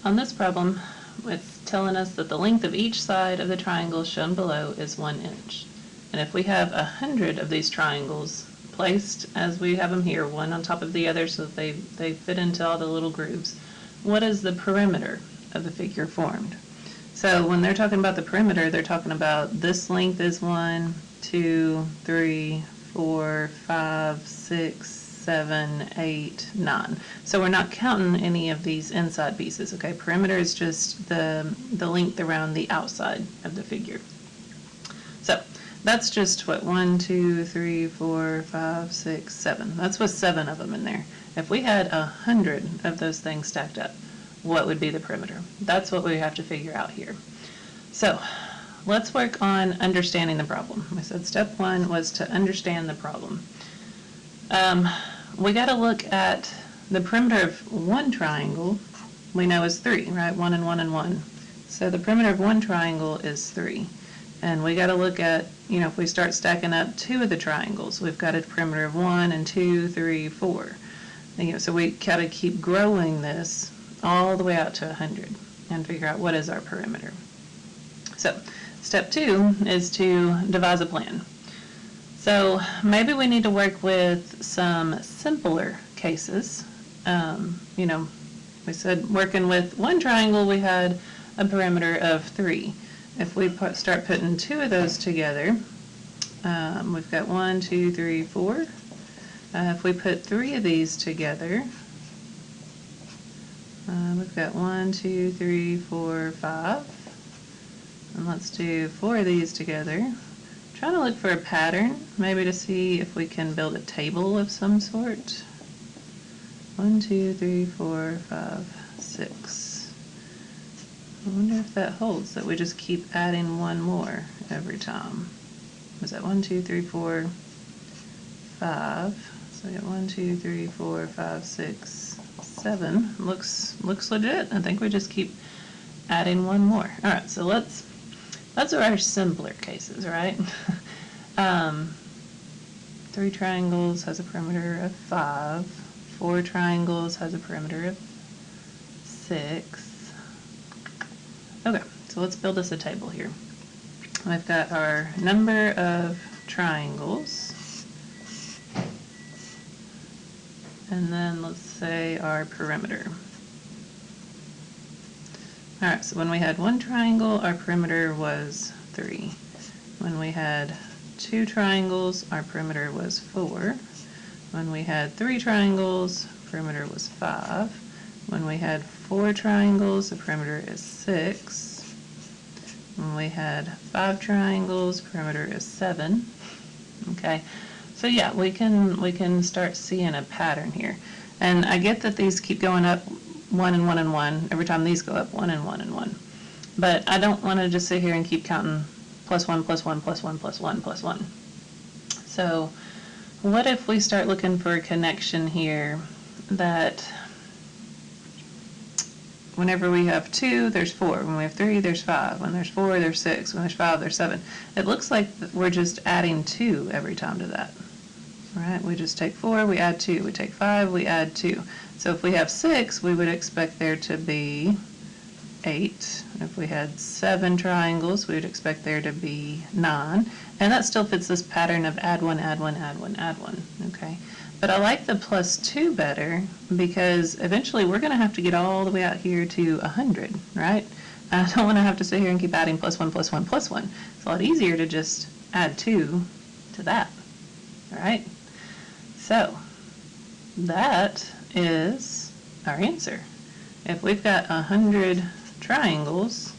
On this problem, it's telling us that the length of each side of the triangle shown below is 1 inch. And if we have 100 of these triangles placed as we have them here, one on top of the other so that they fit into all the little grooves, what is the perimeter of the figure formed? So when they're talking about the perimeter, they're talking about this length is 1, 2, 3, 4, 5, 6, 7, 8, 9. So we're not counting any of these inside pieces, okay? Perimeter is just the length around the outside of the figure. So that's just what, 1, 2, 3, 4, 5, 6, 7. That's with 7 of them in there. If we had 100 of those things stacked up, what would be the perimeter? That's what we have to figure out here. So let's work on understanding the problem. I said step 1 was to understand the problem. We got to look at the perimeter of one triangle. We know is 3, right? 1 and 1 and 1. So the perimeter of one triangle is 3. And we got to look at, if we start stacking up 2 of the triangles, we've got a perimeter of 1 and 2, 3, 4. So we got to keep growing this all the way out to 100 and figure out what is our perimeter. So step 2 is to devise a plan. So maybe we need to work with some simpler cases. We said working with one triangle we had a perimeter of 3. If we start putting 2 of those together, we've got 1, 2, 3, 4. If we put 3 of these together, we've got 1, 2, 3, 4, 5. And let's do 4 of these together. Trying to look for a pattern, maybe to see if we can build a table of some sort. 1, 2, 3, 4, 5, 6. I wonder if that holds, that we just keep adding one more every time. Was that 1, 2, 3, 4, 5? So we got 1, 2, 3, 4, 5, 6, 7. Looks legit. I think we just keep adding one more. All right, so that's our simpler cases, right? 3 triangles has a perimeter of 5. 4 triangles has a perimeter of 6. Okay, so let's build us a table here. I've got our number of triangles, and then let's say our perimeter. All right, so when we had 1 triangle, our perimeter was 3. When we had 2 triangles, our perimeter was 4. When we had 3 triangles, perimeter was 5. When we had 4 triangles, the perimeter is 6. When we had 5 triangles, perimeter is 7. Okay, so yeah, we can start seeing a pattern here. And I get that these keep going up 1 and 1 and 1 every time these go up 1 and 1 and 1. But I don't want to just sit here and keep counting plus 1, plus 1, plus 1, plus 1, plus 1. So what if we start looking for a connection here that whenever we have 2, there's 4. When we have 3, there's 5. When there's 4, there's 6. When there's 5, there's 7. It looks like we're just adding 2 every time to that. All right, we just take 4, we add 2. We take 5, we add 2. So if we have 6, we would expect there to be 8. If we had 7 triangles, we would expect there to be 9. And that still fits this pattern of add 1, add 1, add 1, add 1. Okay. But I like the plus 2 better because eventually we're going to have to get all the way out here to 100, right? I don't want to have to sit here and keep adding plus 1, plus 1, plus 1. It's a lot easier to just add 2 to that. All right. So that is our answer. If we've got 100 triangles,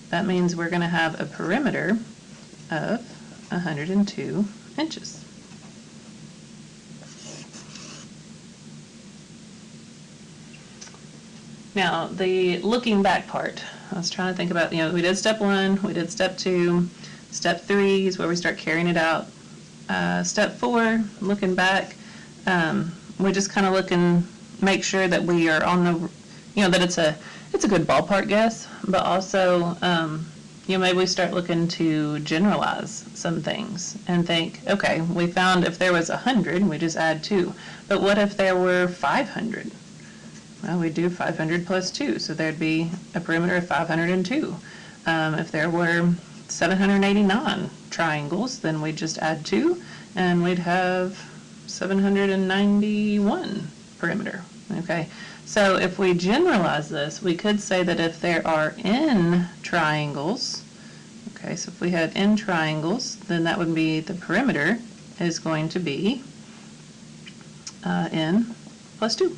that means we're going to have a perimeter of 102 inches. Now, the looking back part, I was trying to think about, we did step 1, we did step 2, step 3 is where we start carrying it out. Step 4, looking back, we're just kind of looking, make sure that we are on the, that it's a good ballpark guess, but also, maybe we start looking to generalize some things and think, okay, we found if there was 100, we just add 2, but what if there were 500? Well, we do 500 plus 2, so there'd be a perimeter of 502. If there were 789 triangles, then we'd just add 2, and we'd have 791 perimeter. Okay, so if we generalize this, we could say that if there are n triangles, okay, so if we had n triangles, then that would be the perimeter is going to be n plus 2.